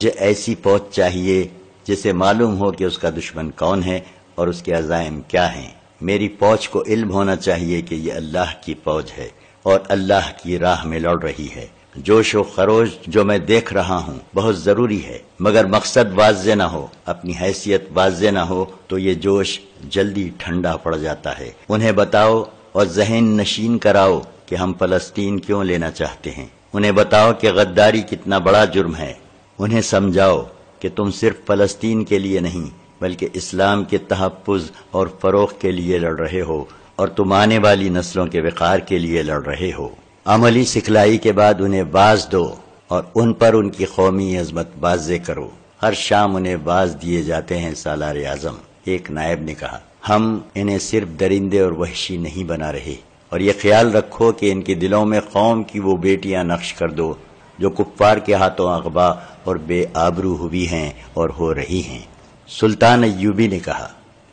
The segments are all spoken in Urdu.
مجھے ایسی فوج چاہیے جسے معلوم ہو کہ اس کا دشمن کون ہے اور اس کے عزائم کیا ہیں۔ میری فوج کو علم ہونا چاہیے کہ یہ اللہ کی فوج ہے اور اللہ کی راہ میں لڑ رہی ہے۔ جوش و خروش جو میں دیکھ رہا ہوں بہت ضروری ہے، مگر مقصد واضح نہ ہو، اپنی حیثیت واضح نہ ہو تو یہ جوش جلدی ٹھنڈا پڑ جاتا ہے۔ انہیں بتاؤ اور ذہن نشین کراؤ کہ ہم فلسطین کیوں لینا چاہتے ہیں۔ انہیں بتاؤ کہ غداری کتنا بڑا جرم ہے۔ انہیں سمجھاؤ کہ تم صرف فلسطین کے لیے نہیں بلکہ اسلام کے تحفظ اور فروغ کے لیے لڑ رہے ہو اور تم آنے والی نسلوں کے وقار کے لیے لڑ رہے ہو۔ عملی سکھلائی کے بعد انہیں باز دو اور ان پر ان کی قومی عظمت واضح کرو۔ ہر شام انہیں باز دیے جاتے ہیں سالار اعظم، ایک نائب نے کہا۔ ہم انہیں صرف درندے اور وحشی نہیں بنا رہے، اور یہ خیال رکھو کہ ان کے دلوں میں قوم کی وہ بیٹیاں نقش کر دو جو کفار کے ہاتھوں اغوا اور بے آبرو ہوئی ہیں اور ہو رہی ہیں۔ سلطان ایوبی نے کہا،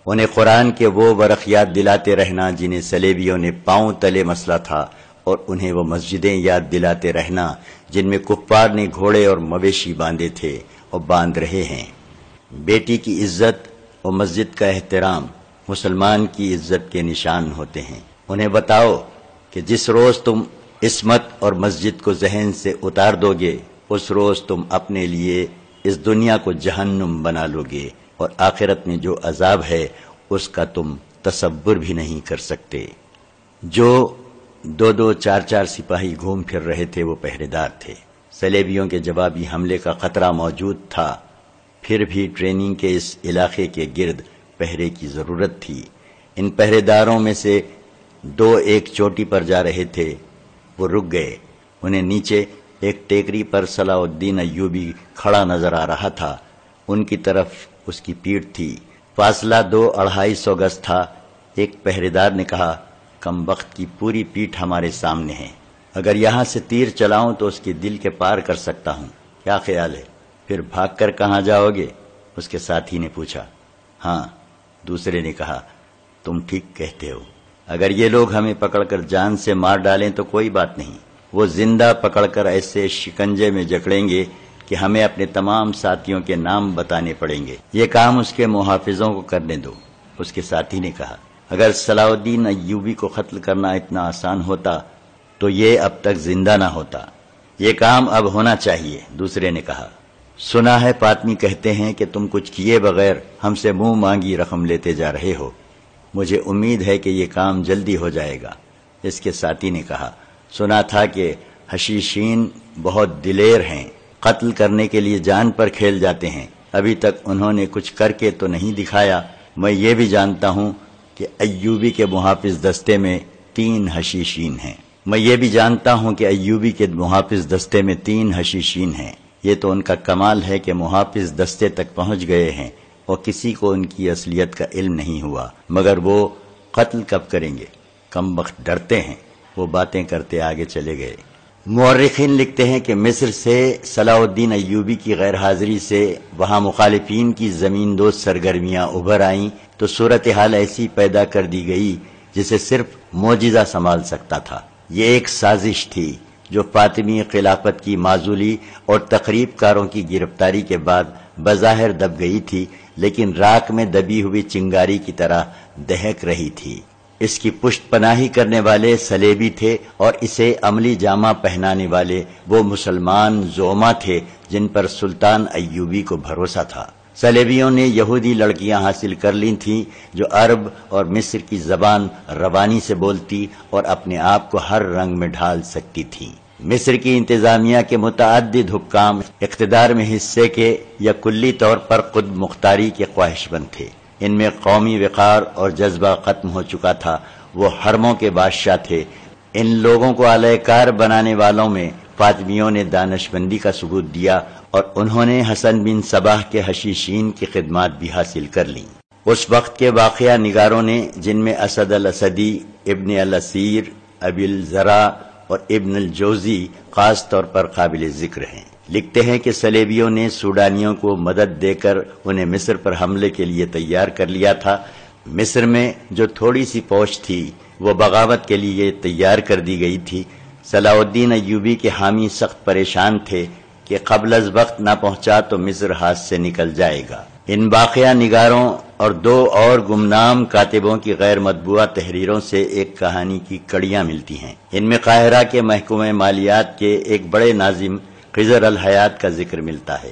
انہیں قرآن کے وہ ورق یاد دلاتے رہنا جنہیں صلیبیوں نے پاؤں تلے مسلا تھا، اور انہیں وہ مسجدیں یاد دلاتے رہنا جن میں کفار نے گھوڑے اور مویشی باندھے تھے اور باندھ رہے ہیں۔ بیٹی کی عزت اور مسجد کا احترام مسلمان کی عزت کے نشان ہوتے ہیں۔ انہیں بتاؤ کہ جس روز تم عصمت اور مسجد کو ذہن سے اتار دو گے، اس روز تم اپنے لیے اس دنیا کو جہنم بنا لو گے، اور آخرت میں جو عذاب ہے اس کا تم تصور بھی نہیں کر سکتے۔ جو 2-2 4-4 سپاہی گھوم پھر رہے تھے وہ پہرے دار تھے۔ صلیبیوں کے جوابی حملے کا خطرہ موجود تھا، پھر بھی ٹریننگ کے اس علاقے کے گرد پہرے کی ضرورت تھی۔ ان پہرے داروں میں سے 2 ایک چوٹی پر جا رہے تھے، وہ رک گئے۔ انہیں نیچے ایک ٹیکری پر صلاح الدین ایوبی کھڑا نظر آ رہا تھا، ان کی طرف اس کی پیٹھ تھی، فاصلہ 200-250 گز تھا۔ ایک پہرے دار نے کہا، کم وقت کی پوری پیٹھ ہمارے سامنے ہے، اگر یہاں سے تیر چلاؤں تو اس کے دل کے پار کر سکتا ہوں، کیا خیال ہے؟ پھر بھاگ کر کہاں جاؤ گے؟ اس کے ساتھی نے پوچھا۔ ہاں، دوسرے نے کہا، تم ٹھیک کہتے ہو، اگر یہ لوگ ہمیں پکڑ کر جان سے مار ڈالیں تو کوئی بات نہیں، وہ زندہ پکڑ کر ایسے شکنجے میں جکڑیں گے کہ ہمیں اپنے تمام ساتھیوں کے نام بتانے پڑیں گے، یہ کام اس کے محافظوں کو کرنے دو۔ اس کے ساتھی نے کہا، اگر صلاح الدین ایوبی کو قتل کرنا اتنا آسان ہوتا تو یہ اب تک زندہ نہ ہوتا، یہ کام اب ہونا چاہیے۔ دوسرے نے کہا، سنا ہے فاطمی کہتے ہیں کہ تم کچھ کیے بغیر ہم سے منہ مانگی رقم لیتے جا رہے ہو، مجھے امید ہے کہ یہ کام جلدی ہو جائے گا۔ اس کے ساتھی نے کہا، سنا تھا کہ حشیشین بہت دلیر ہیں، قتل کرنے کے لیے جان پر کھیل جاتے ہیں، ابھی تک انہوں نے کچھ کر کے تو نہیں دکھایا۔ میں یہ بھی جانتا ہوں کہ ایوبی کے محافظ دستے میں 3 حشیشین ہیں۔ میں یہ بھی جانتا ہوں کہ ایوبی کے محافظ دستے میں 3 حشیشین ہیں۔ یہ تو ان کا کمال ہے کہ محافظ دستے تک پہنچ گئے ہیں اور کسی کو ان کی اصلیت کا علم نہیں ہوا، مگر وہ قتل کب کریں گے؟ کم وقت ڈرتے ہیں۔ وہ باتیں کرتے آگے چلے گئے۔ مورخین لکھتے ہیں کہ مصر سے صلاح الدین ایوبی کی غیر حاضری سے وہاں مخالفین کی زمین دوز سرگرمیاں ابھر آئیں تو صورتحال ایسی پیدا کر دی گئی جسے صرف معجزہ سنبھال سکتا تھا۔ یہ ایک سازش تھی جو فاطمی خلافت کی معزولی اور تخریب کاروں کی گرفتاری کے بعد بظاہر دب گئی تھی، لیکن راکھ میں دبی ہوئی چنگاری کی طرح دہک رہی تھی۔ اس کی پشت پناہی کرنے والے صلیبی تھے اور اسے عملی جامہ پہنانے والے وہ مسلمان زعما تھے جن پر سلطان ایوبی کو بھروسہ تھا۔ صلیبیوں نے یہودی لڑکیاں حاصل کر لی تھیں جو عرب اور مصر کی زبان روانی سے بولتی اور اپنے آپ کو ہر رنگ میں ڈھال سکتی تھیں۔ مصر کی انتظامیہ کے متعدد حکام اقتدار میں حصے کے یا کلی طور پر خود مختاری کے خواہش مند تھے۔ ان میں قومی وقار اور جذبہ ختم ہو چکا تھا، وہ حرموں کے بادشاہ تھے۔ ان لوگوں کو اعلی کار بنانے والوں میں فاطمیوں نے دانش مندی کا ثبوت دیا اور انہوں نے حسن بن صباح کے حشیشین کی خدمات بھی حاصل کر لیں۔ اس وقت کے واقعہ نگاروں نے، جن میں اسد الاسدی، ابن الاسیر، ابی الزرع اور ابن الجوزی خاص طور پر قابل ذکر ہیں، لکھتے ہیں کہ صلیبیوں نے سوڈانیوں کو مدد دے کر انہیں مصر پر حملے کے لیے تیار کر لیا تھا۔ مصر میں جو تھوڑی سی فوج تھی وہ بغاوت کے لیے تیار کر دی گئی تھی۔ صلاح الدین ایوبی کے حامی سخت پریشان تھے، کہ قبل از وقت نہ پہنچا تو مصر ہاتھ سے نکل جائے گا۔ ان باقیہ نگاروں اور 2 اور گمنام کاتبوں کی غیر مطبوعہ تحریروں سے ایک کہانی کی کڑیاں ملتی ہیں۔ ان میں قاہرہ کے محکمہ مالیات کے ایک بڑے ناظم خضر الحیات کا ذکر ملتا ہے۔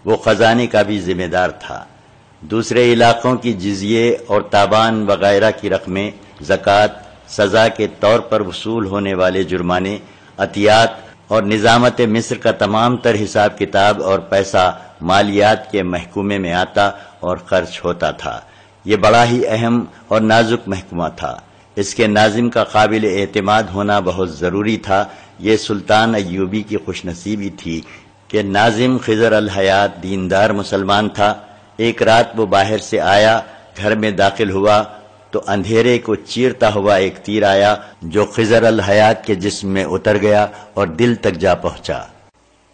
وہ خزانے کا بھی ذمہ دار تھا۔ دوسرے علاقوں کی جزیے اور تابان وغیرہ کی رقمیں، زکوٰۃ، سزا کے طور پر وصول ہونے والے جرمانے، عطیات اور نظامت مصر کا تمام تر حساب کتاب اور پیسہ مالیات کے محکمے میں آتا اور خرچ ہوتا تھا۔ یہ بڑا ہی اہم اور نازک محکمہ تھا۔ اس کے ناظم کا قابل اعتماد ہونا بہت ضروری تھا۔ یہ سلطان ایوبی کی خوش نصیبی تھی کہ ناظم خضر الحیات دیندار مسلمان تھا۔ ایک رات وہ باہر سے آیا، گھر میں داخل ہوا تو اندھیرے کو چیرتا ہوا ایک تیر آیا جو خضر الحیات کے جسم میں اتر گیا اور دل تک جا پہنچا۔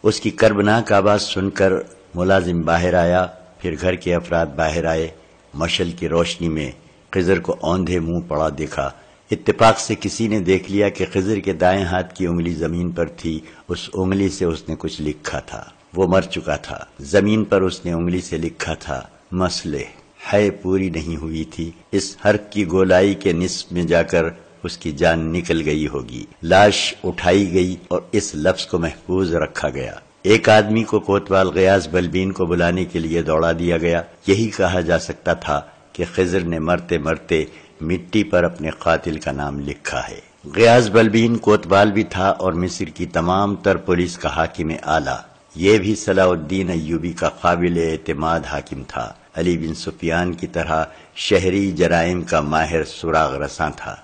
اس کی کربناک آواز سن کر ملازم باہر آیا، پھر گھر کے افراد باہر آئے۔ مشعل کی روشنی میں خضر کو اوندھے منہ پڑا دیکھا۔ اتفاق سے کسی نے دیکھ لیا کہ خضر کے دائیں ہاتھ کی انگلی زمین پر تھی۔ اس انگلی سے اس نے کچھ لکھا تھا۔ وہ مر چکا تھا۔ زمین پر اس نے انگلی سے لکھا تھا، مسلح ہے پوری نہیں ہوئی تھی، اس حرف کی گولائی کے نصف میں جا کر اس کی جان نکل گئی ہوگی۔ لاش اٹھائی گئی اور اس لفظ کو محفوظ رکھا گیا۔ ایک آدمی کو کوتوال غیاث بلبین کو بلانے کے لیے دوڑا دیا گیا۔ یہی کہا جا سکتا تھا کہ خضر نے مرتے مرتے مٹی پر اپنے قاتل کا نام لکھا ہے۔ غیاث بلبین کوتوال بھی تھا اور مصر کی تمام تر پولیس کا حاکم اعلیٰ۔ یہ بھی صلاح الدین ایوبی کا قابل اعتماد حاکم تھا۔ علی بن سفیان کی طرح شہری جرائم کا ماہر سراغ رساں تھا۔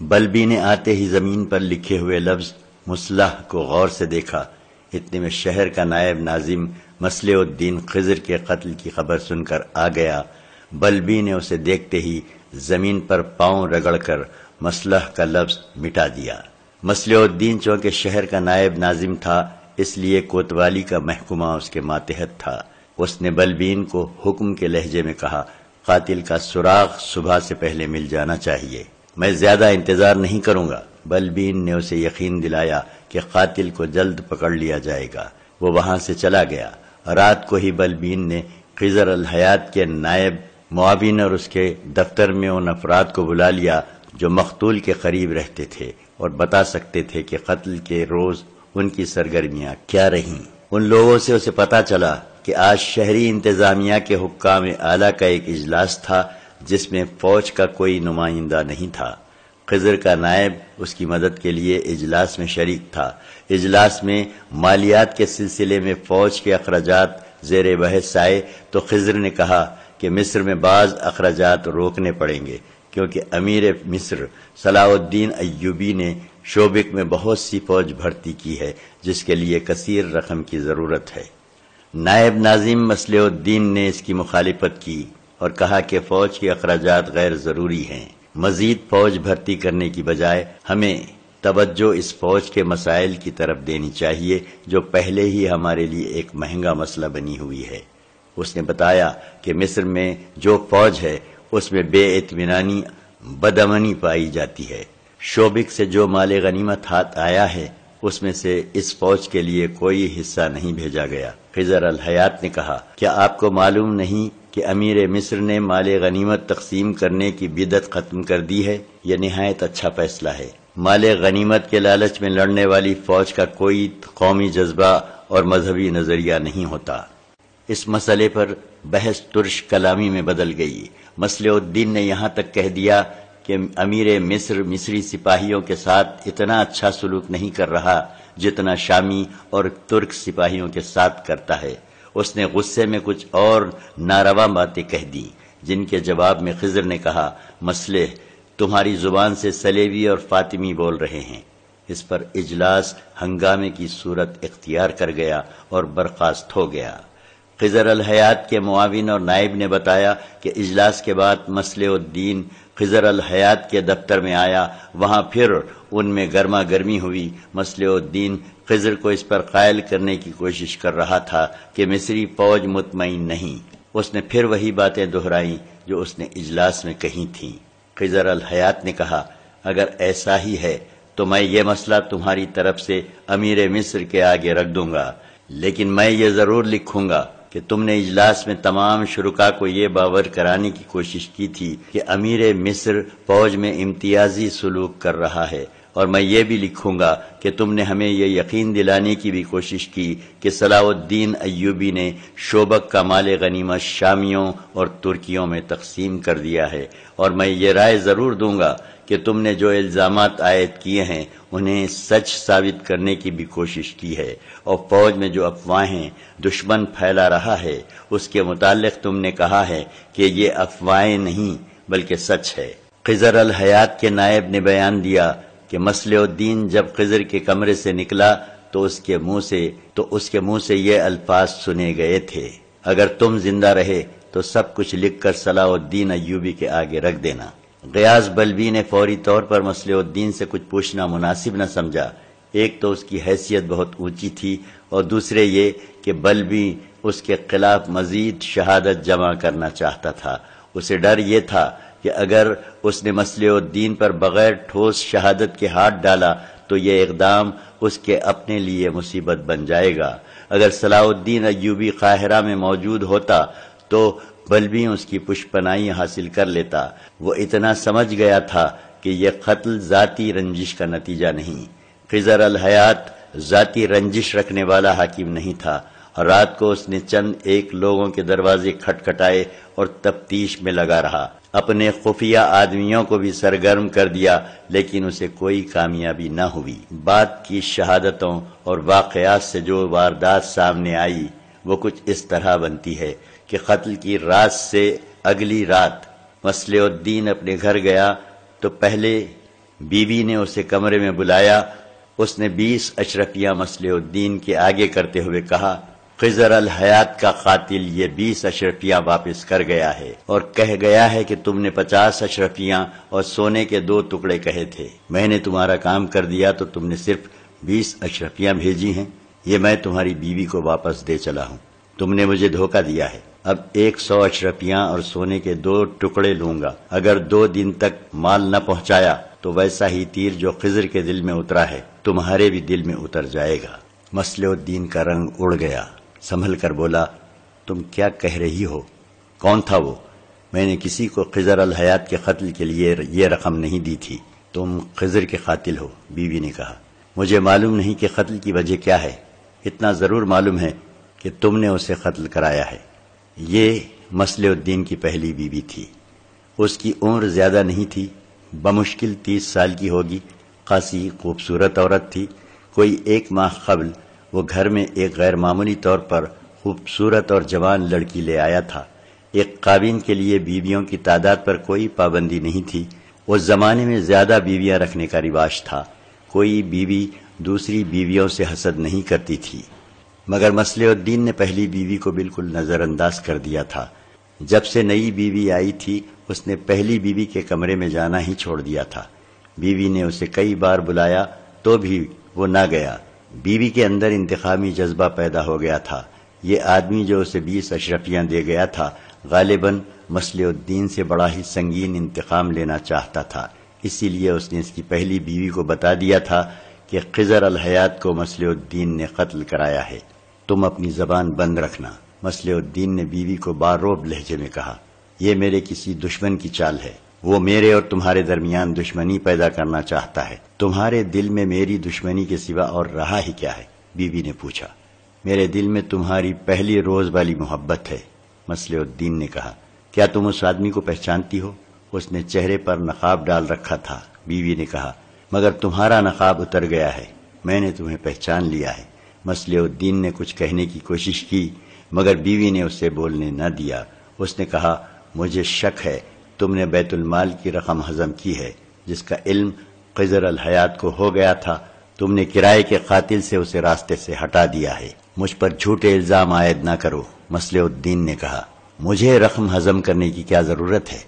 بلبی نے آتے ہی زمین پر لکھے ہوئے لفظ مسلح کو غور سے دیکھا۔ اتنے میں شہر کا نائب ناظم مصلح الدین خضر کے قتل کی خبر سن کر آ گیا۔ بلبی نے اسے دیکھتے ہی زمین پر پاؤں رگڑ کر مسلح کا لفظ مٹا دیا۔ مصلح الدین چونکہ شہر کا نائب ناظم تھا، اس لیے کوتوالی کا محکمہ اس کے ماتحت تھا۔ اس نے بلبین کو حکم کے لہجے میں کہا، قاتل کا سراغ صبح سے پہلے مل جانا چاہیے، میں زیادہ انتظار نہیں کروں گا۔ بلبین نے اسے یقین دلایا کہ قاتل کو جلد پکڑ لیا جائے گا۔ وہ وہاں سے چلا گیا۔ رات کو ہی بلبین نے خضر الحیات کے نائب معاون اور اس کے دفتر میں ان افراد کو بلا لیا جو مقتول کے قریب رہتے تھے اور بتا سکتے تھے کہ قتل کے روز ان کی سرگرمیاں کیا رہیں۔ ان لوگوں سے اسے پتا چلا کہ آج شہری انتظامیہ کے حکام اعلیٰ کا ایک اجلاس تھا جس میں فوج کا کوئی نمائندہ نہیں تھا۔ خضر کا نائب اس کی مدد کے لیے اجلاس میں شریک تھا۔ اجلاس میں مالیات کے سلسلے میں فوج کے اخراجات زیر بحث آئے تو خضر نے کہا کہ مصر میں بعض اخراجات روکنے پڑیں گے کیونکہ امیر مصر صلاح الدین ایوبی نے شوبک میں بہت سی فوج بھرتی کی ہے جس کے لیے کثیر رقم کی ضرورت ہے۔ نائب ناظم مصلح الدین نے اس کی مخالفت کی اور کہا کہ فوج کے اخراجات غیر ضروری ہیں۔ مزید فوج بھرتی کرنے کی بجائے ہمیں توجہ اس فوج کے مسائل کی طرف دینی چاہیے جو پہلے ہی ہمارے لیے ایک مہنگا مسئلہ بنی ہوئی ہے۔ اس نے بتایا کہ مصر میں جو فوج ہے اس میں بے اطمینانی، بدامنی پائی جاتی ہے۔ شوبک سے جو مال غنیمت ہاتھ آیا ہے اس میں سے اس فوج کے لیے کوئی حصہ نہیں بھیجا گیا۔ خضر الحیات نے کہا، کیا آپ کو معلوم نہیں کہ امیر مصر نے مال غنیمت تقسیم کرنے کی بدعت ختم کر دی ہے؟ یہ نہایت اچھا فیصلہ ہے۔ مال غنیمت کے لالچ میں لڑنے والی فوج کا کوئی قومی جذبہ اور مذہبی نظریہ نہیں ہوتا۔ اس مسئلے پر بحث ترش کلامی میں بدل گئی۔ مصلح الدین نے یہاں تک کہہ دیا کہ امیر مصر مصری سپاہیوں کے ساتھ اتنا اچھا سلوک نہیں کر رہا جتنا شامی اور ترک سپاہیوں کے ساتھ کرتا ہے۔ اس نے غصے میں کچھ اور ناروا باتیں کہہ دی جن کے جواب میں خضر نے کہا، مصلح تمہاری زبان سے سلیبی اور فاطمی بول رہے ہیں۔ اس پر اجلاس ہنگامے کی صورت اختیار کر گیا اور برخاست ہو گیا۔ خضر الحیات کے معاون اور نائب نے بتایا کہ اجلاس کے بعد مصلح الدین خضر الحیات کے دفتر میں آیا۔ وہاں پھر ان میں گرما گرمی ہوئی۔ مصلح الدین خضر کو اس پر قائل کرنے کی کوشش کر رہا تھا کہ مصری فوج مطمئن نہیں۔ اس نے پھر وہی باتیں دہرائیں جو اس نے اجلاس میں کہی تھیں۔ خضر الحیات نے کہا، اگر ایسا ہی ہے تو میں یہ مسئلہ تمہاری طرف سے امیر مصر کے آگے رکھ دوں گا لیکن میں یہ ضرور لکھوں گا کہ تم نے اجلاس میں تمام شرکاء کو یہ باور کرانے کی کوشش کی تھی کہ امیر مصر فوج میں امتیازی سلوک کر رہا ہے، اور میں یہ بھی لکھوں گا کہ تم نے ہمیں یہ یقین دلانے کی بھی کوشش کی کہ صلاح الدین ایوبی نے شوبک کا مال غنیمت شامیوں اور ترکیوں میں تقسیم کر دیا ہے، اور میں یہ رائے ضرور دوں گا کہ تم نے جو الزامات عائد کیے ہیں انہیں سچ ثابت کرنے کی بھی کوشش کی ہے، اور فوج میں جو افواہیں دشمن پھیلا رہا ہے اس کے متعلق تم نے کہا ہے کہ یہ افواہیں نہیں بلکہ سچ ہے۔ خضر الحیات کے نائب نے بیان دیا کہ مصلح الدین جب خضر کے کمرے سے نکلا تو اس کے منہ سے یہ الفاظ سنے گئے تھے، اگر تم زندہ رہے تو سب کچھ لکھ کر صلاح الدین ایوبی کے آگے رکھ دینا۔ غیاث بلبی نے فوری طور پر مصلح الدین سے کچھ پوچھنا مناسب نہ سمجھا، ایک تو اس کی حیثیت بہت اونچی تھی، اور دوسرے یہ کہ بلبی اس کے خلاف مزید شہادت جمع کرنا چاہتا تھا۔ اسے ڈر یہ تھا کہ اگر اس نے مصلح الدین پر بغیر ٹھوس شہادت کے ہاتھ ڈالا تو یہ اقدام اس کے اپنے لیے مصیبت بن جائے گا۔ اگر صلاح الدین ایوبی قاہرہ میں موجود ہوتا تو بلبی اس کی پشپناہی حاصل کر لیتا۔ وہ اتنا سمجھ گیا تھا کہ یہ قتل ذاتی رنجش کا نتیجہ نہیں۔ خضر الحیات ذاتی رنجش رکھنے والا حاکم نہیں تھا، اور رات کو اس نے چند ایک لوگوں کے دروازے کھٹکھٹائے اور تفتیش میں لگا رہا، اپنے خفیہ آدمیوں کو بھی سرگرم کر دیا، لیکن اسے کوئی کامیابی نہ ہوئی۔ بعد کی شہادتوں اور واقعات سے جو واردات سامنے آئی وہ کچھ اس طرح بنتی ہے کہ قتل کی رات سے اگلی رات مصلح الدین اپنے گھر گیا تو پہلے بیوی نے اسے کمرے میں بلایا۔ اس نے 20 اشرفیاں مصلح الدین کے آگے کرتے ہوئے کہا، خضر الحیات کا قاتل یہ 20 اشرفیاں واپس کر گیا ہے اور کہہ گیا ہے کہ تم نے 50 اشرفیاں اور سونے کے 2 ٹکڑے کہے تھے۔ میں نے تمہارا کام کر دیا تو تم نے صرف 20 اشرفیاں بھیجی ہیں، یہ میں تمہاری بیوی کو واپس دے چلا ہوں۔ تم نے مجھے دھوکہ دیا ہے، اب 100 اشرفیاں اور سونے کے 2 ٹکڑے لوں گا۔ اگر 2 دن تک مال نہ پہنچایا تو ویسا ہی تیر جو خضر کے دل میں اترا ہے تمہارے بھی دل میں اتر جائے گا۔ مصلح الدین کا رنگ اڑ گیا، سنبھل کر بولا، تم کیا کہہ رہی ہو؟ کون تھا وہ؟ میں نے کسی کو خضر الحیات کے قتل کے لیے یہ رقم نہیں دی تھی۔ تم خضر کے قاتل ہو، بیوی نے کہا۔ مجھے معلوم نہیں کہ قتل کی وجہ کیا ہے، اتنا ضرور معلوم ہے کہ تم نے اسے قتل کرایا ہے۔ یہ مصلح الدین کی پہلی بیوی تھی۔ اس کی عمر زیادہ نہیں تھی، بمشکل 30 سال کی ہوگی، خاصی خوبصورت عورت تھی۔ کوئی 1 ماہ قبل وہ گھر میں ایک غیر معمولی طور پر خوبصورت اور جوان لڑکی لے آیا تھا۔ ایک قابین کے لیے بیویوں کی تعداد پر کوئی پابندی نہیں تھی، اس زمانے میں زیادہ بیویاں رکھنے کا رواج تھا، کوئی بیوی دوسری بیویوں سے حسد نہیں کرتی تھی۔ مگر مصلح الدین نے پہلی بیوی کو بالکل نظر انداز کر دیا تھا۔ جب سے نئی بیوی آئی تھی اس نے پہلی بیوی کے کمرے میں جانا ہی چھوڑ دیا تھا۔ بیوی نے اسے کئی بار بلایا تو بھی وہ نہ گیا۔ بیوی کے اندر انتقامی جذبہ پیدا ہو گیا تھا۔ یہ آدمی جو اسے 20 اشرفیاں دے گیا تھا غالباً مصلح الدین سے بڑا ہی سنگین انتقام لینا چاہتا تھا، اسی لیے اس نے اس کی پہلی بیوی کو بتا دیا تھا کہ خضر الحیات کو مصلح الدین نے قتل کرایا ہے۔ تم اپنی زبان بند رکھنا، مصلح الدین نے بیوی کو باروب لہجے میں کہا۔ یہ میرے کسی دشمن کی چال ہے، وہ میرے اور تمہارے درمیان دشمنی پیدا کرنا چاہتا ہے۔ تمہارے دل میں میری دشمنی کے سوا اور رہا ہی کیا ہے؟ بیوی نے پوچھا۔ میرے دل میں تمہاری پہلی روز والی محبت ہے، مصلح الدین نے کہا۔ کیا تم اس آدمی کو پہچانتی ہو؟ اس نے چہرے پر نقاب ڈال رکھا تھا۔ بیوی نے کہا، مگر تمہارا نقاب اتر گیا ہے، میں نے تمہیں پہچان لیا ہے۔ مصلح الدین نے کچھ کہنے کی کوشش کی مگر بیوی نے اسے بولنے نہ دیا۔ اس نے کہا، مجھے شک ہے تم نے بیت المال کی رقم ہضم کی ہے جس کا علم خضر الحیات کو ہو گیا تھا۔ تم نے کرائے کے قاتل سے اسے راستے سے ہٹا دیا ہے۔ مجھ پر جھوٹے الزام عائد نہ کرو، مصلح الدین نے کہا۔ مجھے رقم ہضم کرنے کی کیا ضرورت ہے؟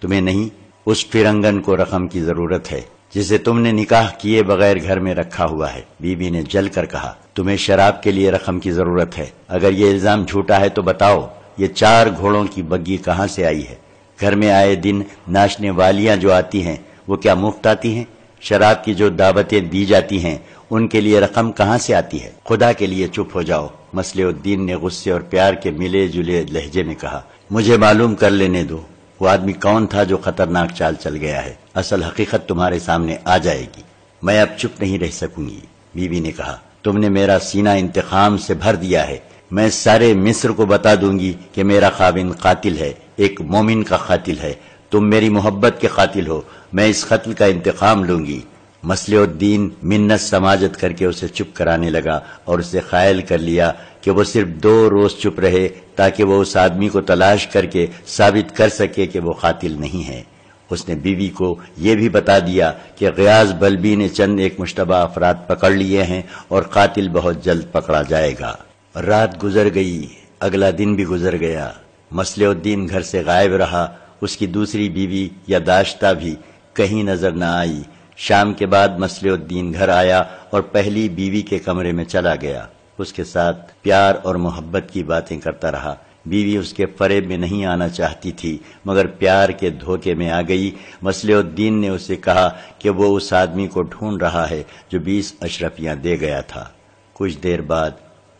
تمہیں نہیں، اس فرنگن کو رقم کی ضرورت ہے جسے تم نے نکاح کیے بغیر گھر میں رکھا ہوا ہے۔ بیوی نے جل کر کہا، تمہیں شراب کے لیے رقم کی ضرورت ہے؟ اگر یہ الزام جھوٹا ہے تو بتاؤ، یہ 4 گھوڑوں کی بگی کہاں سے آئی ہے؟ گھر میں آئے دن ناچنے والیاں جو آتی ہیں وہ کیا مفت آتی ہیں؟ شراب کی جو دعوتیں دی جاتی ہیں ان کے لیے رقم کہاں سے آتی ہے؟ خدا کے لیے چپ ہو جاؤ، مصلح الدین نے غصے اور پیار کے ملے جلے لہجے میں کہا۔ مجھے معلوم کر لینے دو وہ آدمی کون تھا جو خطرناک چال چل گیا ہے، اصل حقیقت تمہارے سامنے آ جائے گی۔ میں اب چپ نہیں رہ سکوں گی، بیوی نے کہا۔ تم نے میرا سینہ انتقام سے بھر دیا ہے، میں سارے مصر کو بتا دوں گی کہ میرا خاوند قاتل ہے، ایک مومن کا قاتل ہے، تم میری محبت کے قاتل ہو، میں اس قتل کا انتقام لوں گی۔ مصلح الدین منت سماجت کر کے اسے چپ کرانے لگا اور اسے قائل کر لیا کہ وہ صرف 2 روز چپ رہے تاکہ وہ اس آدمی کو تلاش کر کے ثابت کر سکے کہ وہ قاتل نہیں ہے۔ اس نے بیوی کو یہ بھی بتا دیا کہ غیاث بلبی نے چند ایک مشتبہ افراد پکڑ لیے ہیں اور قاتل بہت جلد پکڑا جائے گا۔ رات گزر گئی، اگلا دن بھی گزر گیا، مصلح الدین گھر سے غائب رہا، اس کی دوسری بیوی یاداشتہ بھی کہیں نظر نہ آئی۔ شام کے بعد مصلح الدین گھر آیا اور پہلی بیوی کے کمرے میں چلا گیا، اس کے ساتھ پیار اور محبت کی باتیں کرتا رہا۔ بیوی اس کے فریب میں نہیں آنا چاہتی تھی مگر پیار کے دھوکے میں آ گئی۔ مصلح الدین نے اسے کہا کہ وہ اس آدمی کو ڈھونڈ رہا ہے جو 20 اشرفیاں دے گیا تھا۔ کچھ دیر بعد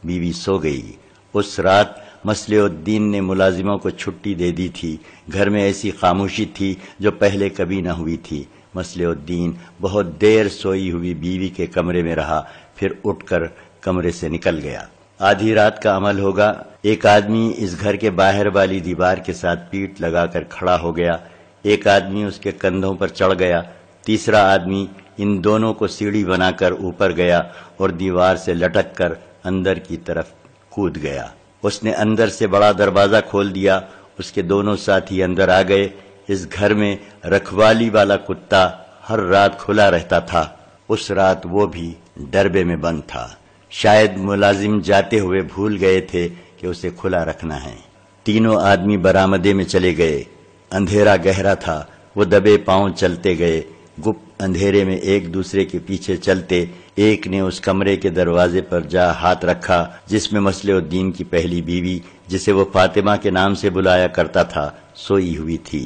بیوی سو گئی۔ اس رات مصلح الدین نے ملازموں کو چھٹی دے دی تھی، گھر میں ایسی خاموشی تھی جو پہلے کبھی نہ ہوئی تھی۔ مصلح الدین بہت دیر سوئی ہوئی بیوی کے کمرے میں رہا، پھر اٹھ کر کمرے سے نکل گیا۔ آدھی رات کا عمل ہوگا، ایک آدمی اس گھر کے باہر والی دیوار کے ساتھ پیٹ لگا کر کھڑا ہو گیا، ایک آدمی اس کے کندھوں پر چڑھ گیا، تیسرا آدمی ان دونوں کو سیڑھی بنا کر اوپر گیا اور دیوار سے لٹک کر اندر کی طرف کود گیا۔ اس نے اندر سے بڑا دروازہ کھول دیا، اس کے دونوں ساتھی اندر آ گئے۔ اس گھر میں رکھوالی والا کتا ہر رات کھلا رہتا تھا، اس رات وہ بھی ڈربے میں بند تھا، شاید ملازم جاتے ہوئے بھول گئے تھے کہ اسے کھلا رکھنا ہے۔ تینوں آدمی برآمدے میں چلے گئے، اندھیرا گہرا تھا، وہ دبے پاؤں چلتے گئے، گپت اندھیرے میں ایک دوسرے کے پیچھے چلتے۔ ایک نے اس کمرے کے دروازے پر جا ہاتھ رکھا جس میں مصلح الدین کی پہلی بیوی، جسے وہ فاطمہ کے نام سے بلایا کرتا تھا، سوئی ہوئی تھی۔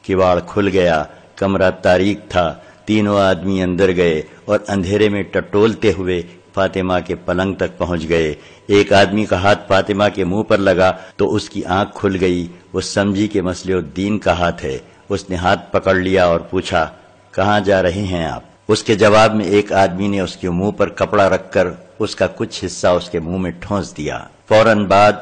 کواڑ کھل گیا، کمرہ تاریک تھا، تینوں آدمی اندر گئے اور اندھیرے میں ٹٹولتے ہوئے فاطمہ کے پلنگ تک پہنچ گئے۔ ایک آدمی کا ہاتھ فاطمہ کے منہ پر لگا تو اس کی آنکھ کھل گئی، وہ سمجھی کہ مصلح الدین کا ہاتھ ہے۔ اس نے ہاتھ پکڑ لیا اور پوچھا، کہاں جا رہے ہیں آپ؟ اس کے جواب میں ایک آدمی نے اس کے منہ پر کپڑا رکھ کر اس کا کچھ حصہ اس کے منہ میں ٹھونس دیا۔ فوراً بعد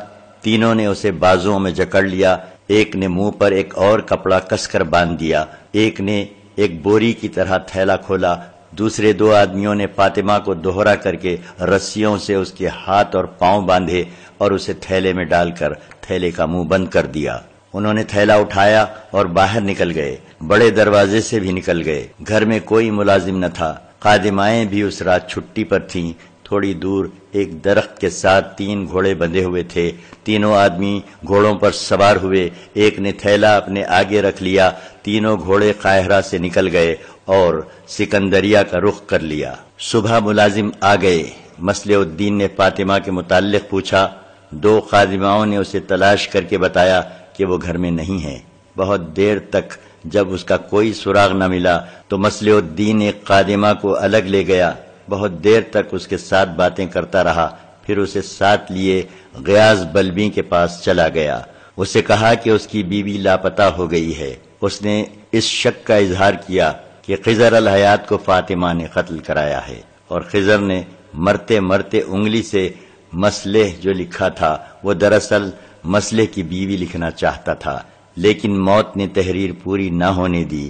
تینوں نے اسے بازوؤں میں جکڑ لیا، ایک نے منہ پر ایک اور کپڑا کس کر باندھ دیا، ایک نے ایک بوری کی طرح تھیلا کھولا، دوسرے 2 آدمیوں نے فاطمہ کو دوہرا کر کے رسیوں سے اس کے ہاتھ اور پاؤں باندھے اور اسے تھیلے میں ڈال کر تھیلے کا منہ بند کر دیا۔ انہوں نے تھیلا اٹھایا اور باہر نکل گئے، بڑے دروازے سے بھی نکل گئے۔ گھر میں کوئی ملازم نہ تھا، خادمائیں بھی اس رات چھٹی پر تھیں۔ تھوڑی دور ایک درخت کے ساتھ 3 گھوڑے بندھے ہوئے تھے، تینوں آدمی گھوڑوں پر سوار ہوئے، ایک نے تھیلا اپنے آگے رکھ لیا، تینوں گھوڑے قاہرہ سے نکل گئے اور سکندریہ کا رخ کر لیا۔ صبح ملازم آ گئے، مصلح الدین نے فاطمہ کے متعلق پوچھا، 2 خادماؤں نے اسے تلاش کر کے بتایا کہ وہ گھر میں نہیں ہے۔ بہت دیر تک جب اس کا کوئی سراغ نہ ملا تو مصلح الدین ایک خادمہ کو الگ لے گیا، بہت دیر تک اس کے ساتھ باتیں کرتا رہا، پھر اسے ساتھ لیے غیاث بلبی کے پاس چلا گیا۔ اسے کہا کہ اس کی بیوی لاپتہ ہو گئی ہے۔ اس نے اس شک کا اظہار کیا کہ خضر الحیات کو فاطمہ نے قتل کرایا ہے، اور خضر نے مرتے مرتے انگلی سے مصلح جو لکھا تھا وہ دراصل مصلح کی بیوی لکھنا چاہتا تھا، لیکن موت نے تحریر پوری نہ ہونے دی۔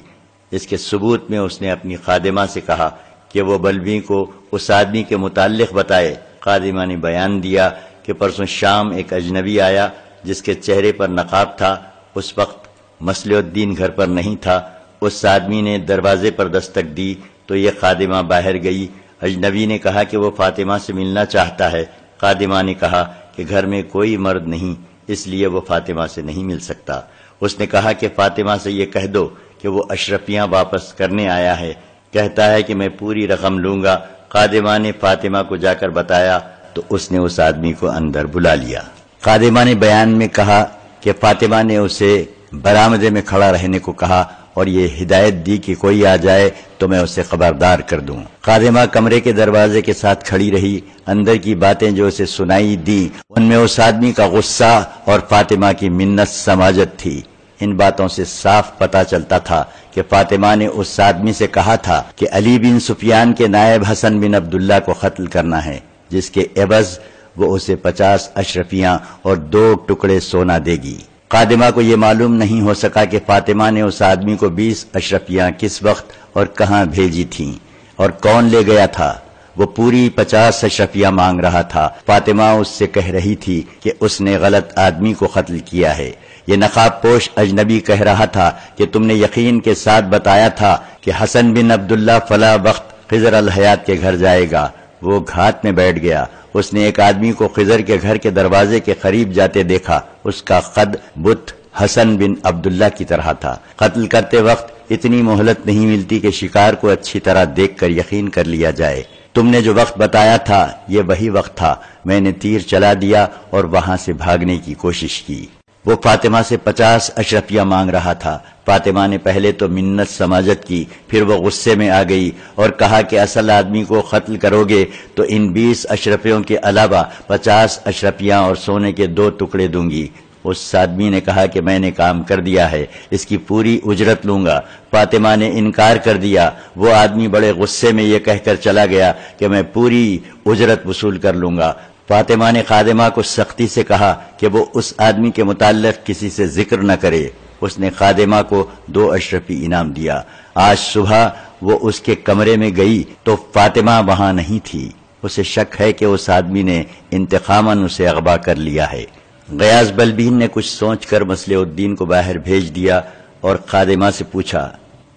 اس کے ثبوت میں اس نے اپنی خادمہ سے کہا کہ وہ بلبی کو اس آدمی کے متعلق بتائے۔ خادمہ نے بیان دیا کہ پرسوں شام ایک اجنبی آیا جس کے چہرے پر نقاب تھا، اس وقت مصلح الدین گھر پر نہیں تھا۔ اس آدمی نے دروازے پر دستک دی تو یہ خادمہ باہر گئی۔ اجنبی نے کہا کہ وہ فاطمہ سے ملنا چاہتا ہے۔ خادمہ نے کہا کہ گھر میں کوئی مرد نہیں، اس لیے وہ فاطمہ سے نہیں مل سکتا۔ اس نے کہا کہ فاطمہ سے یہ کہہ دو کہ وہ اشرفیاں واپس کرنے آیا ہے، کہتا ہے کہ میں پوری رقم لوں گا۔ خادمہ نے فاطمہ کو جا کر بتایا تو اس نے اس آدمی کو اندر بلا لیا۔ خادمہ نے بیان میں کہا کہ فاطمہ نے اسے برآمدے میں کھڑا رہنے کو کہا اور یہ ہدایت دی کہ کوئی آ جائے تو میں اسے خبردار کر دوں۔ خادمہ کمرے کے دروازے کے ساتھ کھڑی رہی۔ اندر کی باتیں جو اسے سنائی دی ان میں اس آدمی کا غصہ اور فاطمہ کی منت سماجت تھی۔ ان باتوں سے صاف پتہ چلتا تھا کہ فاطمہ نے اس آدمی سے کہا تھا کہ علی بن سفیان کے نائب حسن بن عبداللہ کو قتل کرنا ہے، جس کے عوض وہ اسے 50 اشرفیاں اور 2 ٹکڑے سونا دے گی۔ خادمہ کو یہ معلوم نہیں ہو سکا کہ فاطمہ نے اس آدمی کو 20 اشرفیاں کس وقت اور کہاں بھیجی تھیں اور کون لے گیا تھا۔ وہ پوری 50 اشرفیاں مانگ رہا تھا۔ فاطمہ اس سے کہہ رہی تھی کہ اس نے غلط آدمی کو قتل کیا ہے۔ یہ نقاب پوش اجنبی کہہ رہا تھا کہ تم نے یقین کے ساتھ بتایا تھا کہ حسن بن عبداللہ فلاں وقت خضر الحیات کے گھر جائے گا۔ وہ گھات میں بیٹھ گیا۔ اس نے ایک آدمی کو خضر کے گھر کے دروازے کے قریب جاتے دیکھا۔ اس کا قد بت حسن بن عبداللہ کی طرح تھا۔ قتل کرتے وقت اتنی مہلت نہیں ملتی کہ شکار کو اچھی طرح دیکھ کر یقین کر لیا جائے۔ تم نے جو وقت بتایا تھا یہ وہی وقت تھا۔ میں نے تیر چلا دیا اور وہاں سے بھاگنے کی کوشش کی۔ وہ فاطمہ سے 50 اشرفیاں مانگ رہا تھا۔ فاطمہ نے پہلے تو منت سماجت کی، پھر وہ غصے میں آ گئی اور کہا کہ اصل آدمی کو قتل کرو گے تو ان 20 اشرفیوں کے علاوہ 50 اشرفیاں اور سونے کے 2 ٹکڑے دوں گی۔ اس آدمی نے کہا کہ میں نے کام کر دیا ہے، اس کی پوری اجرت لوں گا۔ فاطمہ نے انکار کر دیا۔ وہ آدمی بڑے غصے میں یہ کہہ کر چلا گیا کہ میں پوری اجرت وصول کر لوں گا۔ فاطمہ نے خادمہ کو سختی سے کہا کہ وہ اس آدمی کے متعلق کسی سے ذکر نہ کرے۔ اس نے خادمہ کو 2 اشرفی انعام دیا۔ آج صبح وہ اس کے کمرے میں گئی تو فاطمہ وہاں نہیں تھی۔ اسے شک ہے کہ اس آدمی نے انتقاماً اسے اغوا کر لیا ہے۔ غیاث بلبین نے کچھ سوچ کر مصلح الدین کو باہر بھیج دیا اور خادمہ سے پوچھا،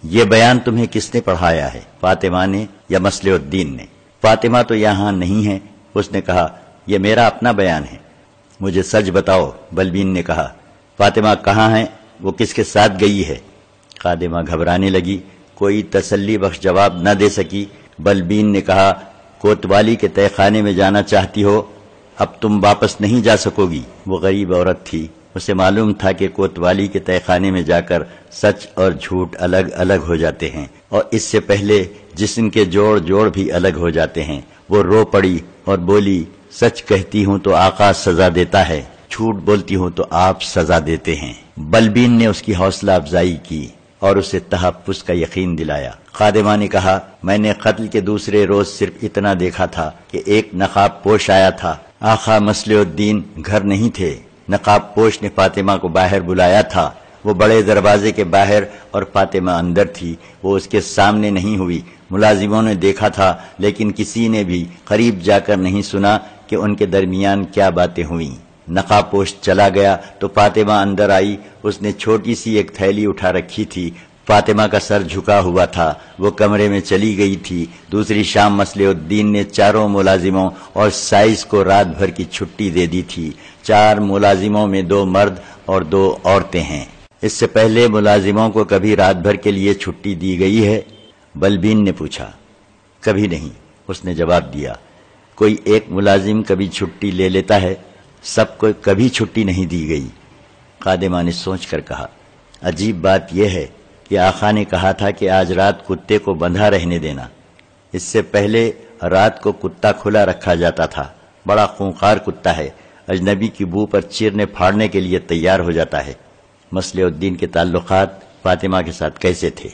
یہ بیان تمہیں کس نے پڑھایا ہے، فاطمہ نے یا مصلح الدین نے؟ فاطمہ تو یہاں نہیں ہے۔ اس نے کہا، یہ میرا اپنا بیان ہے، مجھے سچ بتاؤ۔ بلبین نے کہا، فاطمہ کہاں ہے، وہ کس کے ساتھ گئی ہے؟ خادمہ گھبرانے لگی، کوئی تسلی بخش جواب نہ دے سکی۔ بلبین نے کہا، کوتوالی کے تہہ خانے میں جانا چاہتی ہو، اب تم واپس نہیں جا سکو گی۔ وہ غریب عورت تھی، اسے معلوم تھا کہ کوتوالی کے تہہ خانے میں جا کر سچ اور جھوٹ الگ الگ ہو جاتے ہیں اور اس سے پہلے جسم کے جوڑ جوڑ بھی الگ ہو جاتے ہیں۔ وہ رو پڑی اور بولی، سچ کہتی ہوں تو آقا سزا دیتا ہے، جھوٹ بولتی ہوں تو آپ سزا دیتے ہیں۔ بلبین نے اس کی حوصلہ افزائی کی اور اسے تحفظ کا یقین دلایا۔ خادمہ نے کہا، میں نے قتل کے دوسرے روز صرف اتنا دیکھا تھا کہ ایک نقاب پوش آیا تھا۔ آقا مصلح الدین گھر نہیں تھے۔ نقاب پوش نے فاطمہ کو باہر بلایا تھا۔ وہ بڑے دروازے کے باہر اور فاطمہ اندر تھی۔ وہ اس کے سامنے نہیں ہوئی۔ ملازموں نے دیکھا تھا لیکن کسی نے بھی قریب جا کر نہیں سنا کہ ان کے درمیان کیا باتیں ہوئیں۔ نقاب پوش چلا گیا تو فاطمہ اندر آئی۔ اس نے چھوٹی سی ایک تھیلی اٹھا رکھی تھی۔ فاطمہ کا سر جھکا ہوا تھا۔ وہ کمرے میں چلی گئی تھی۔ دوسری شام مصلح الدین نے 4 ملازموں اور سائز کو رات بھر کی چھٹی دے دی تھی۔ 4 ملازموں میں 2 مرد اور 2 عورتیں ہیں۔ اس سے پہلے ملازموں کو کبھی رات بھر کے لیے چھٹی دی گئی ہے؟ بلبین نے پوچھا۔ کبھی نہیں، اس نے جواب دیا۔ کوئی ایک ملازم کبھی چھٹی لے لیتا ہے، سب کو کبھی چھٹی نہیں دی گئی۔ خادمہ نے سوچ کر کہا، عجیب بات یہ ہے کہ آقا نے کہا تھا کہ آج رات کتے کو بندھا رہنے دینا۔ اس سے پہلے رات کو کتا کھلا رکھا جاتا تھا۔ بڑا خونخوار کتا ہے، اجنبی کی بو پر چیرنے پھاڑنے کے لیے تیار ہو جاتا ہے۔ مصلح الدین کے تعلقات فاطمہ کے ساتھ کیسے تھے؟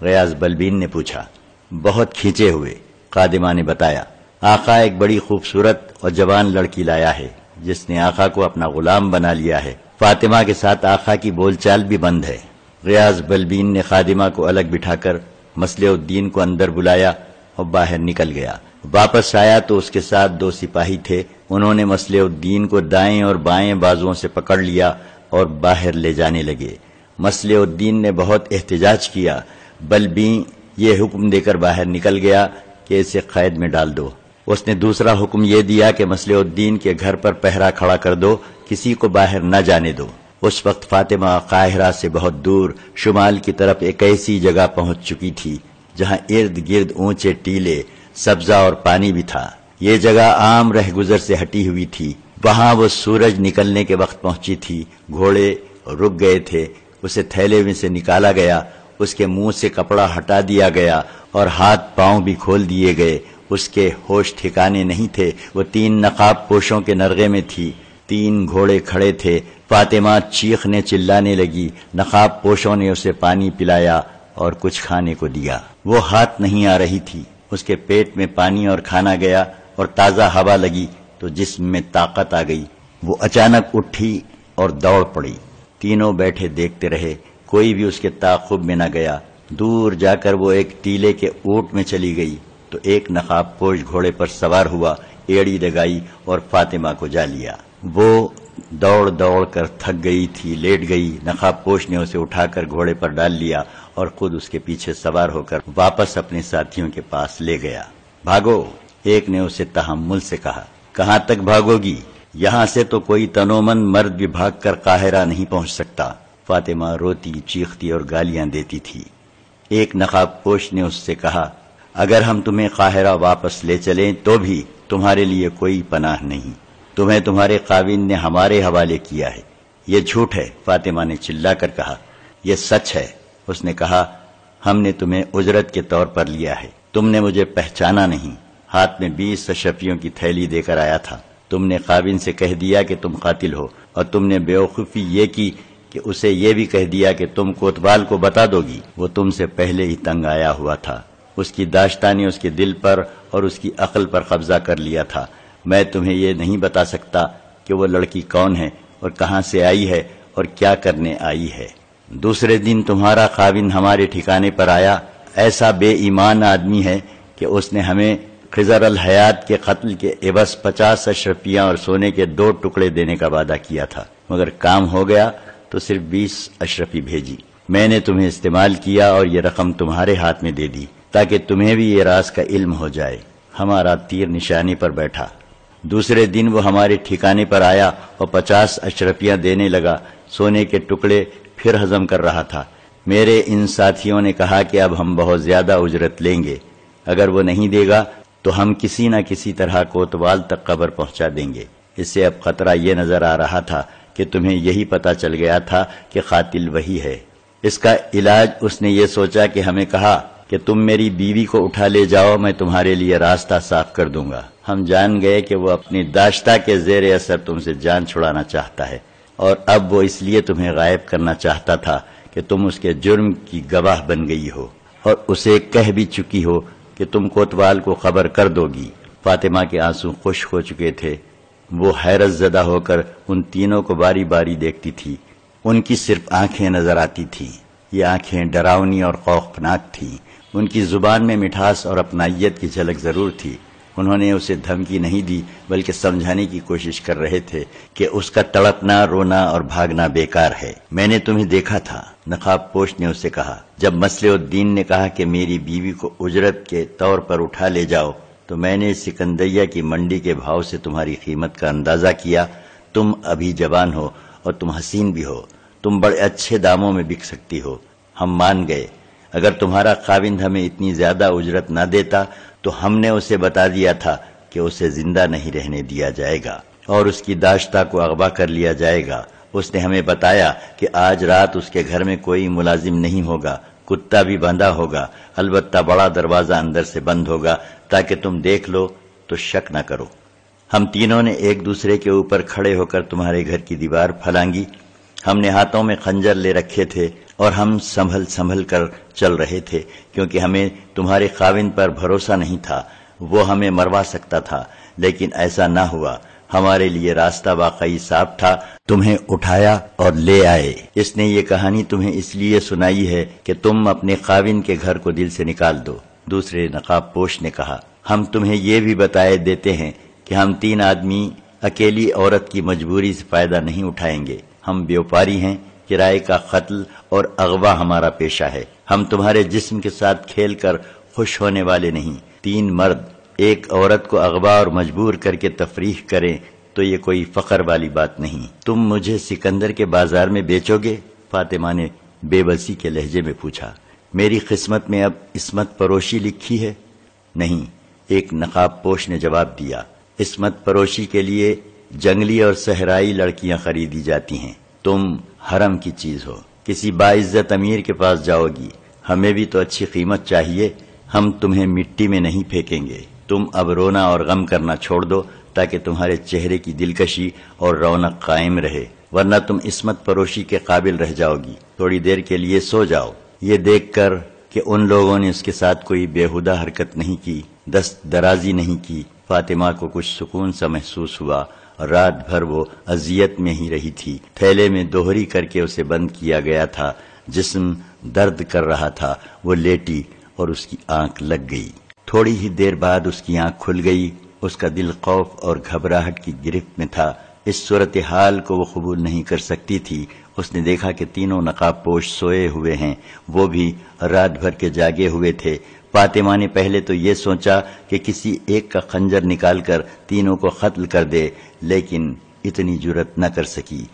غیاث بلبین نے پوچھا۔ بہت کھینچے ہوئے، خادمہ نے بتایا۔ آقا ایک بڑی خوبصورت اور جوان لڑکی لایا ہے جس نے آقا کو اپنا غلام بنا لیا ہے۔ فاطمہ کے ساتھ آقا کی بول چال بھی بند ہے۔ غیاث بلبین نے خادمہ کو الگ بٹھا کر مصلح الدین کو اندر بلایا اور باہر نکل گیا۔ واپس آیا تو اس کے ساتھ 2 سپاہی تھے۔ انہوں نے مصلح الدین کو دائیں اور بائیں بازوؤں سے پکڑ لیا اور باہر لے جانے لگے۔ مصلح الدین نے بہت احتجاج کیا۔ بلبین یہ حکم دے کر باہر نکل گیا کہ اسے قید میں ڈال دو۔ اس نے دوسرا حکم یہ دیا کہ مصلح الدین کے گھر پر پہرا کھڑا کر دو، کسی کو باہر نہ جانے دو۔ اس وقت فاطمہ قاہرہ سے بہت دور شمال کی طرف ایک ایسی جگہ پہنچ چکی تھی جہاں ارد گرد اونچے ٹیلے، سبزہ اور پانی بھی تھا۔ یہ جگہ عام رہ گزر سے ہٹی ہوئی تھی۔ وہاں وہ سورج نکلنے کے وقت پہنچی تھی۔ گھوڑے رک گئے تھے۔ اسے تھیلے میں سے نکالا گیا اس کے منہ سے کپڑا ہٹا دیا گیا اور ہاتھ پاؤں بھی کھول دیے گئے۔ اس کے ہوش ٹھکانے نہیں تھے۔ وہ 3 نقاب پوشوں کے نرغے میں تھی۔ 3 گھوڑے کھڑے تھے۔ فاطمہ چیخنے چلانے لگی۔ نقاب پوشوں نے اسے پانی پلایا اور کچھ کھانے کو دیا۔ وہ ہاتھ نہیں آ رہی تھی۔ اس کے پیٹ میں پانی اور کھانا گیا اور تازہ ہوا لگی تو جسم میں طاقت آ گئی۔ وہ اچانک اٹھی اور دوڑ پڑی۔ تینوں بیٹھے دیکھتے رہے، کوئی بھی اس کے تعاقب میں نہ گیا۔ دور جا کر وہ ایک ٹیلے کے اونٹ میں چلی گئی تو ایک نقاب پوش گھوڑے پر سوار ہوا، ایڑی لگائی اور فاطمہ کو جا لیا۔ وہ دوڑ دوڑ کر تھک گئی تھی، لیٹ گئی۔ نقاب پوش نے اسے اٹھا کر گھوڑے پر ڈال لیا اور خود اس کے پیچھے سوار ہو کر واپس اپنے ساتھیوں کے پاس لے گیا۔ بھاگو، ایک نے اسے تحمل سے کہا۔ کہاں تک بھاگو گی؟ یہاں سے تو کوئی تنومند مرد بھی بھاگ کر قاہرہ نہیں پہنچ سکتا۔ فاطمہ روتی چیختی اور گالیاں دیتی تھی۔ ایک نقاب پوش نے اس سے کہا، اگر ہم تمہیں قاہرہ واپس لے چلیں تو بھی تمہارے لیے کوئی پناہ نہیں۔ تمہیں تمہارے خاوند نے ہمارے حوالے کیا ہے۔ یہ جھوٹ ہے، فاطمہ نے چلا کر کہا۔ یہ سچ ہے، اس نے کہا۔ ہم نے تمہیں اجرت کے طور پر لیا ہے۔ تم نے مجھے پہچانا نہیں۔ ہاتھ میں 20 اشرفیوں کی تھیلی دے کر آیا تھا۔ تم نے خاوند سے کہہ دیا کہ تم قاتل ہو، اور تم نے بیوقوفی یہ کی کہ اسے یہ بھی کہہ دیا کہ تم کوتوال کو بتا دو گی۔ وہ تم سے پہلے ہی تنگ آیا ہوا تھا۔ اس کی داشتہ نے اس کے دل پر اور اس کی عقل پر قبضہ کر لیا تھا۔ میں تمہیں یہ نہیں بتا سکتا کہ وہ لڑکی کون ہے اور کہاں سے آئی ہے اور کیا کرنے آئی ہے۔ دوسرے دن تمہارا خاوند ہمارے ٹھکانے پر آیا۔ ایسا بے ایمان آدمی ہے کہ اس نے ہمیں خضر الحیات کے قتل کے عوض 50 اشرفیاں اور سونے کے 2 ٹکڑے دینے کا وعدہ کیا تھا، مگر کام ہو گیا تو صرف 20 اشرفی بھیجی۔ میں نے تمہیں استعمال کیا اور یہ رقم تمہارے ہاتھ میں دے دی تاکہ تمہیں بھی یہ راز کا علم ہو جائے۔ ہمارا تیر نشانے پر بیٹھا۔ دوسرے دن وہ ہمارے ٹھکانے پر آیا اور 50 اشرفیاں دینے لگا۔ سونے کے ٹکڑے پھر ہضم کر رہا تھا۔ میرے ان ساتھیوں نے کہا کہ اب ہم بہت زیادہ اجرت لیں گے، اگر وہ نہیں دے گا تو ہم کسی نہ کسی طرح کوتوال تک قبر پہنچا دیں گے۔ اس سے اب خطرہ یہ نظر آ رہا تھا کہ تمہیں یہی پتہ چل گیا تھا کہ قاتل وہی ہے۔ اس کا علاج اس نے یہ سوچا کہ ہمیں کہا کہ تم میری بیوی کو اٹھا لے جاؤ، میں تمہارے لیے راستہ صاف کر دوں گا۔ ہم جان گئے کہ وہ اپنی داشتہ کے زیر اثر تم سے جان چھڑانا چاہتا ہے، اور اب وہ اس لیے تمہیں غائب کرنا چاہتا تھا کہ تم اس کے جرم کی گواہ بن گئی ہو اور اسے کہہ بھی چکی ہو کہ تم کوتوال کو خبر کر دو گی۔ فاطمہ کے آنسو خشک ہو چکے تھے۔ وہ حیرت زدہ ہو کر ان تینوں کو باری باری دیکھتی تھی۔ ان کی صرف آنکھیں نظر آتی تھیں۔ یہ آنکھیں ڈراؤنی اور خوفناک تھیں۔ ان کی زبان میں مٹھاس اور اپنائیت کی جھلک ضرور تھی۔ انہوں نے اسے دھمکی نہیں دی بلکہ سمجھانے کی کوشش کر رہے تھے کہ اس کا تڑپنا، رونا اور بھاگنا بیکار ہے۔ میں نے تمہیں دیکھا تھا، نقاب پوش نے اس سے کہا۔ جب مصلح الدین نے کہا کہ میری بیوی کو اجرت کے طور پر اٹھا لے جاؤ تو میں نے سکندریہ کی منڈی کے بھاؤ سے تمہاری قیمت کا اندازہ کیا۔ تم ابھی جوان ہو اور تم حسین بھی ہو، تم بڑے اچھے داموں میں بک سکتی ہو۔ ہم مان گئے۔ اگر تمہارا خاوند ہمیں اتنی زیادہ اجرت نہ دیتا تو ہم نے اسے بتا دیا تھا کہ اسے زندہ نہیں رہنے دیا جائے گا اور اس کی داشتہ کو اغوا کر لیا جائے گا۔ اس نے ہمیں بتایا کہ آج رات اس کے گھر میں کوئی ملازم نہیں ہوگا، کتا بھی بندھا ہوگا، البتہ بڑا دروازہ اندر سے بند ہوگا تاکہ تم دیکھ لو تو شک نہ کرو۔ ہم تینوں نے ایک دوسرے کے اوپر کھڑے ہو کر تمہارے گھر کی دیوار پھلانگی۔ ہم نے ہاتھوں میں خنجر لے رکھے تھے اور ہم سنبھل کر چل رہے تھے کیونکہ ہمیں تمہارے خاوند پر بھروسہ نہیں تھا، وہ ہمیں مروا سکتا تھا، لیکن ایسا نہ ہوا۔ ہمارے لیے راستہ واقعی صاف تھا، تمہیں اٹھایا اور لے آئے۔ اس نے یہ کہانی تمہیں اس لیے سنائی ہے کہ تم اپنے خاوند کے گھر کو دل سے نکال دو۔ دوسرے نقاب پوش نے کہا، ہم تمہیں یہ بھی بتائے دیتے ہیں کہ ہم 3 آدمی اکیلی عورت کی مجبوری سے فائدہ نہیں اٹھائیں گے۔ ہم بیوپاری ہیں، کرائے کا قتل اور اغوا ہمارا پیشہ ہے۔ ہم تمہارے جسم کے ساتھ کھیل کر خوش ہونے والے نہیں۔ 3 مرد ایک عورت کو اغوا اور مجبور کر کے تفریح کریں تو یہ کوئی فخر والی بات نہیں۔ تم مجھے سکندر کے بازار میں بیچو گے؟ فاطمہ نے بے بسی کے لہجے میں پوچھا۔ میری قسمت میں اب عصمت پروشی لکھی ہے؟ نہیں، ایک نقاب پوش نے جواب دیا۔ عصمت پروشی کے لیے جنگلی اور صحرائی لڑکیاں خریدی جاتی ہیں۔ تم حرم کی چیز ہو، کسی باعزت امیر کے پاس جاؤ گی، ہمیں بھی تو اچھی قیمت چاہیے، ہم تمہیں مٹی میں نہیں پھینکیں گے، تم اب رونا اور غم کرنا چھوڑ دو تاکہ تمہارے چہرے کی دلکشی اور رونق قائم رہے، ورنہ تم عصمت پروشی کے قابل رہ جاؤ گی، تھوڑی دیر کے لیے سو جاؤ۔ یہ دیکھ کر کہ ان لوگوں نے اس کے ساتھ کوئی بےہودہ حرکت نہیں کی، دست درازی نہیں کی، فاطمہ کو کچھ سکون سا محسوس ہوا۔ رات بھر وہ اذیت میں ہی رہی تھی، تھیلے میں دوہری کر کے اسے بند کیا گیا تھا، جسم درد کر رہا تھا، وہ لیٹی اور اس کی آنکھ لگ گئی۔ تھوڑی ہی دیر بعد اس کی آنکھ کھل گئی، اس کا دل خوف اور گھبراہٹ کی گرفت میں تھا، اس صورتحال کو وہ قبول نہیں کر سکتی تھی۔ اس نے دیکھا کہ تینوں نقاب پوش سوئے ہوئے ہیں، وہ بھی رات بھر کے جاگے ہوئے تھے۔ فاطمہ نے پہلے تو یہ سوچا کہ کسی ایک کا خنجر نکال کر تینوں کو قتل کر دے، لیکن اتنی جرأت نہ کر سکی۔